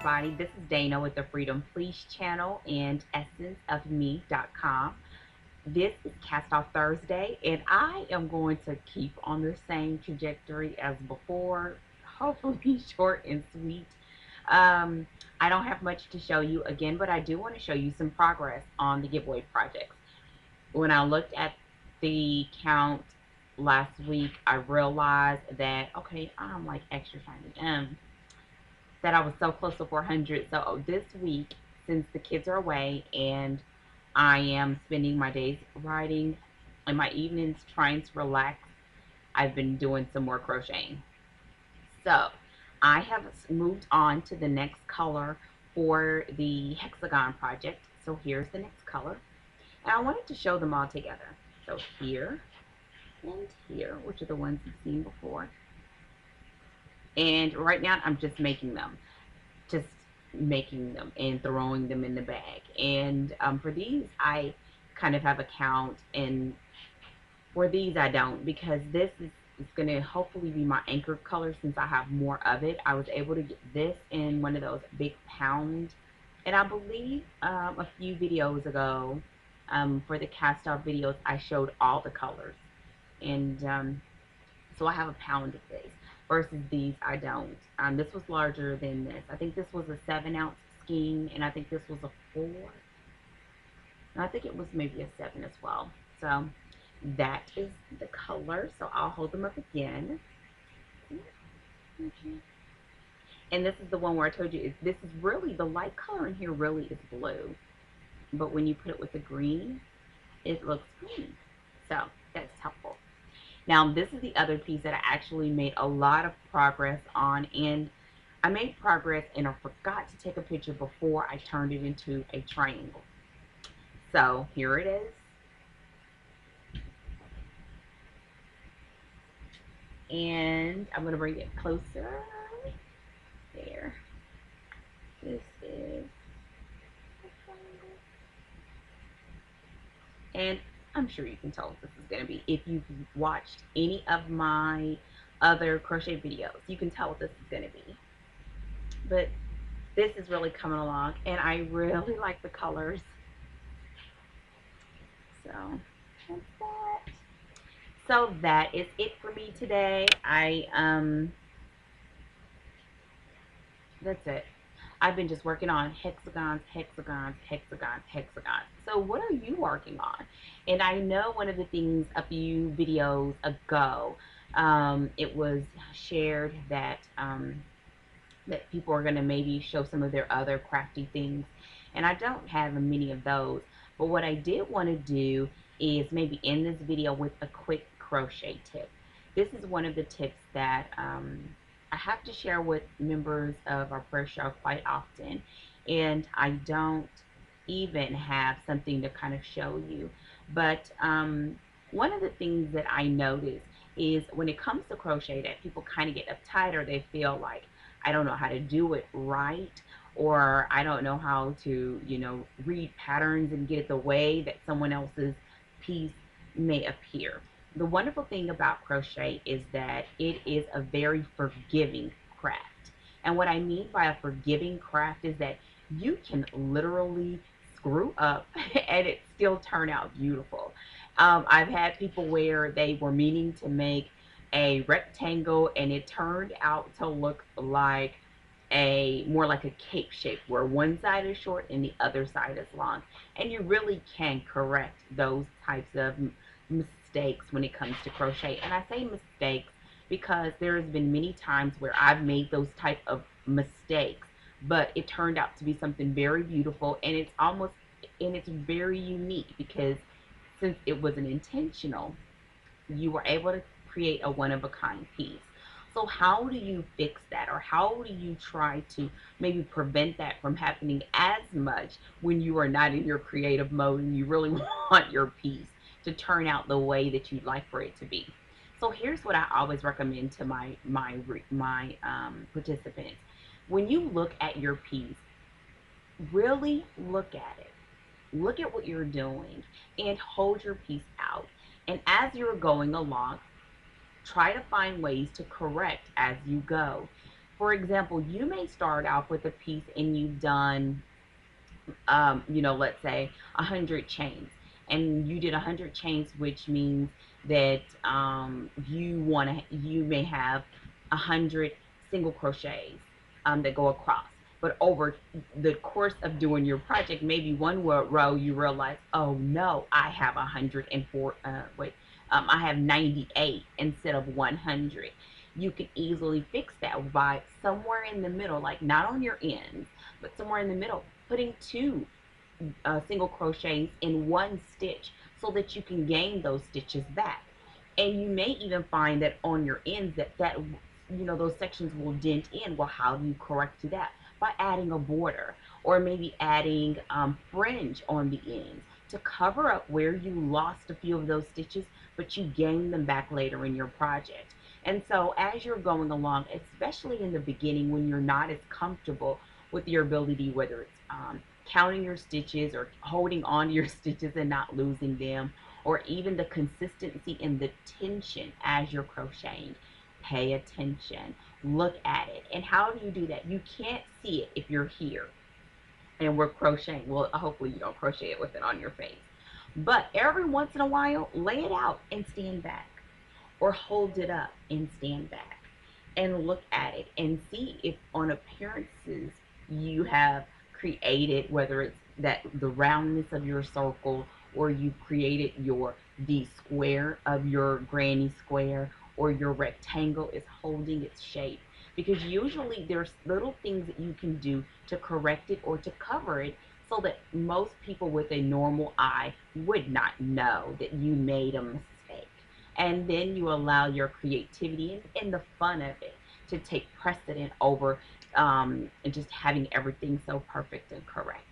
everybody. This is Dana with the Freedom Please channel and essenceofme.com. This is Cast Off Thursday, and I am going to keep on the same trajectory as before, hopefully short and sweet. Um, I don't have much to show you again, but I do want to show you some progress on the giveaway projects. When I looked at the count last week, I realized that, okay, I'm like extra shiny. That I was so close to 400. So this week, since the kids are away and I am spending my days writing and my evenings trying to relax, I've been doing some more crocheting. So I have moved on to the next color for the hexagon project. So here's the next color. And I wanted to show them all together. So here and here, which are the ones you've seen before. And right now I'm just making them. Just making them and throwing them in the bag. And for these, I kind of have a count, and for these I don't, because this is going to hopefully be my anchor color since I have more of it. I was able to get this in one of those big pound, and I believe a few videos ago for the cast off videos I showed all the colors, and so I have a pound of this. Versus these, I don't. This was larger than this. I think this was a 7-ounce skein, and I think this was a 4. And I think it was maybe a 7 as well. So that is the color. So I'll hold them up again. And this is the one where I told you, this is really, the light color in here really is blue. But when you put it with the green, it looks green. So that's helpful. Now, this is the other piece that I actually made a lot of progress on, and I made progress and I forgot to take a picture before I turned it into a triangle. So here it is. And I'm going to bring it closer. There. This is a triangle. And I'm sure you can tell what this is going to be. If you've watched any of my other crochet videos, you can tell what this is going to be. But this is really coming along, and I really like the colors. So that's that. So that is it for me today. That's it. I've been just working on hexagons, hexagons, hexagons, hexagons. So what are you working on? And I know one of the things a few videos ago, it was shared that that people are going to maybe show some of their other crafty things. And I don't have many of those. But what I did want to do is maybe end this video with a quick crochet tip. This is one of the tips that I have to share with members of our prayer show quite often, and I don't even have something to kind of show you. But one of the things that I notice is when it comes to crochet that people kind of get uptight, or they feel like I don't know how to do it right, or I don't know how to, you know, read patterns and get it the way that someone else's piece may appear. The wonderful thing about crochet is that it is a very forgiving craft. And what I mean by a forgiving craft is that you can literally screw up and it still turn out beautiful. I've had people where they were meaning to make a rectangle and it turned out to look like more like a cape shape where one side is short and the other side is long. And you really can correct those types of mistakes when it comes to crochet. And I say mistakes because there has been many times where I've made those type of mistakes, but it turned out to be something very beautiful, and it's very unique because since it wasn't intentional, you were able to create a one-of-a-kind piece. So how do you fix that, or how do you try to maybe prevent that from happening as much when you are not in your creative mode and you really want your piece to turn out the way that you'd like for it to be? So here's what I always recommend to my participants. When you look at your piece, really look at it. Look at what you're doing and hold your piece out. And as you're going along, try to find ways to correct as you go. For example, you may start off with a piece and you've done, let's say 100 chains, and you did 100 chains, which means that you may have 100 single crochets that go across. But over the course of doing your project, maybe one row you realize, oh no, I have 104. I have 98 instead of 100. You can easily fix that by somewhere in the middle, like not on your ends, but somewhere in the middle, putting two single crochets in one stitch so that you can gain those stitches back. And you may even find that on your ends that those sections will dent in. Well, how do you correct that? By adding a border, or maybe adding fringe on the ends to cover up where you lost a few of those stitches, but you gain them back later in your project. And so as you're going along, especially in the beginning when you're not as comfortable with your ability, whether it's counting your stitches or holding on to your stitches and not losing them, or even the consistency and the tension as you're crocheting, pay attention, look at it. And how do you do that? You can't see it if you're here and we're crocheting. Well, hopefully you don't crochet it with it on your face, but every once in a while, lay it out and stand back, or hold it up and stand back and look at it and see if on appearances you have created, whether it's that the roundness of your circle, or you created the square of your granny square, or your rectangle is holding its shape. Because usually there's little things that you can do to correct it or to cover it, so that most people with a normal eye would not know that you made a mistake. And then you allow your creativity and the fun of it to take precedent over and just having everything so perfect and correct.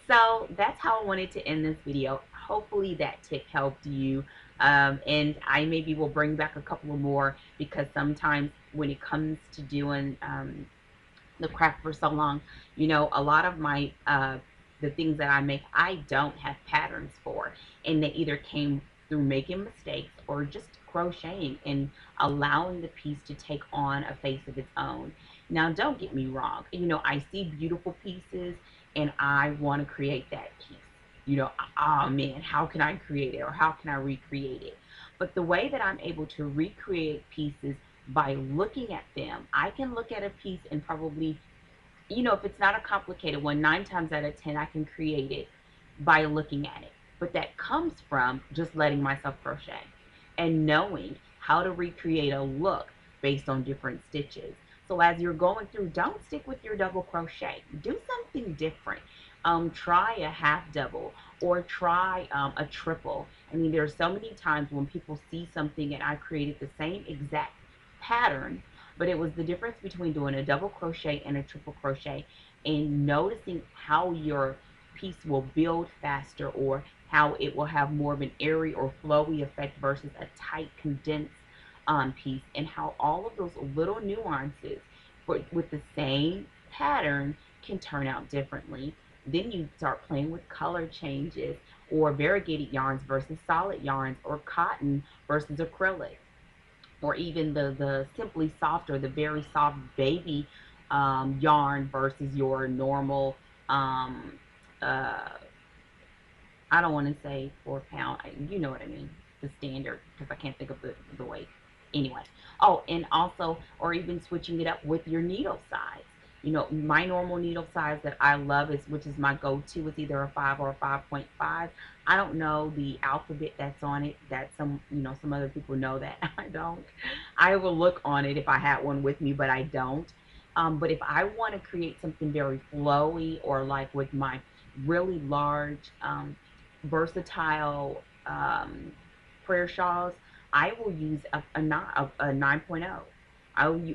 So that's how I wanted to end this video. Hopefully that tip helped you. And I maybe will bring back a couple more, because sometimes when it comes to doing the craft for so long, a lot of my the things that I make, I don't have patterns for, and they either came through making mistakes or just crocheting and allowing the piece to take on a face of its own. Now, don't get me wrong, I see beautiful pieces and I want to create that piece. Oh man, how can I create it, or how can I recreate it? But the way that I'm able to recreate pieces by looking at them, I can look at a piece and probably, if it's not a complicated one, 9 times out of 10, I can create it by looking at it. But that comes from just letting myself crochet and knowing how to recreate a look based on different stitches. So as you're going through, don't stick with your double crochet. Do something different. Try a half double, or try a triple. I mean, there's so many times when people see something and I created the same exact pattern, but it was the difference between doing a double crochet and a triple crochet, and noticing how your piece will build faster, or how it will have more of an airy or flowy effect versus a tight condensed piece, and how all of those little nuances with the same pattern can turn out differently. Then you start playing with color changes, or variegated yarns versus solid yarns, or cotton versus acrylic, or even the simply soft or the very soft baby yarn versus your normal I don't want to say 4 pound, you know what I mean, the standard, because I can't think of the weight. Anyway, oh, and also, or even switching it up with your needle size. My normal needle size that I love which is my go-to, is either a 5 or a 5.5. I don't know the alphabet that's on it. That some other people know that. I don't. I will look on it if I had one with me, but I don't. But if I want to create something very flowy, or like with my really large, versatile prayer shawls, I will use a 9.0.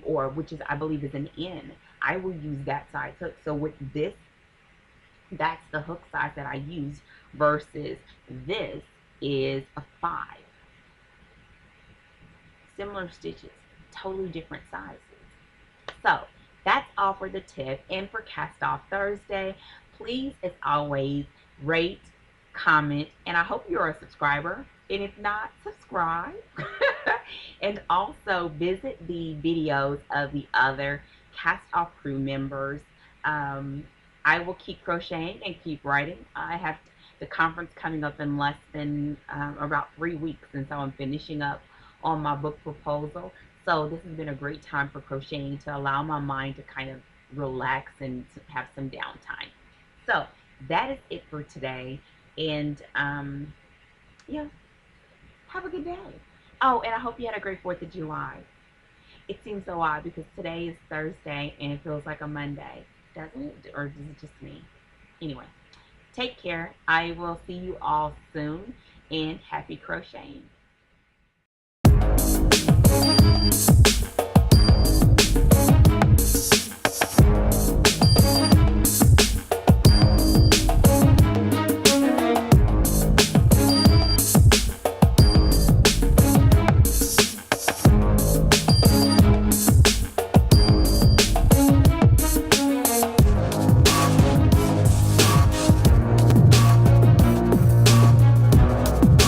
Or which is, I believe, is an N. I will use that size hook. So with this, that's the hook size that I use, versus this is a 5. Similar stitches, totally different sizes. So that's all for the tip. And for Cast Off Thursday, please, as always, rate, comment, and I hope you're a subscriber. And if not, subscribe. And also visit the videos of the other cast off crew members. Um, I will keep crocheting and keep writing. I have the conference coming up in less than about 3 weeks, and so I'm finishing up on my book proposal. So this has been a great time for crocheting to allow my mind to kind of relax and to have some downtime. So that is it for today. And yeah, have a good day. Oh, and I hope you had a great 4th of July. It seems so odd because today is Thursday and it feels like a Monday. Doesn't it? Or is it just me? Anyway, take care. I will see you all soon and happy crocheting.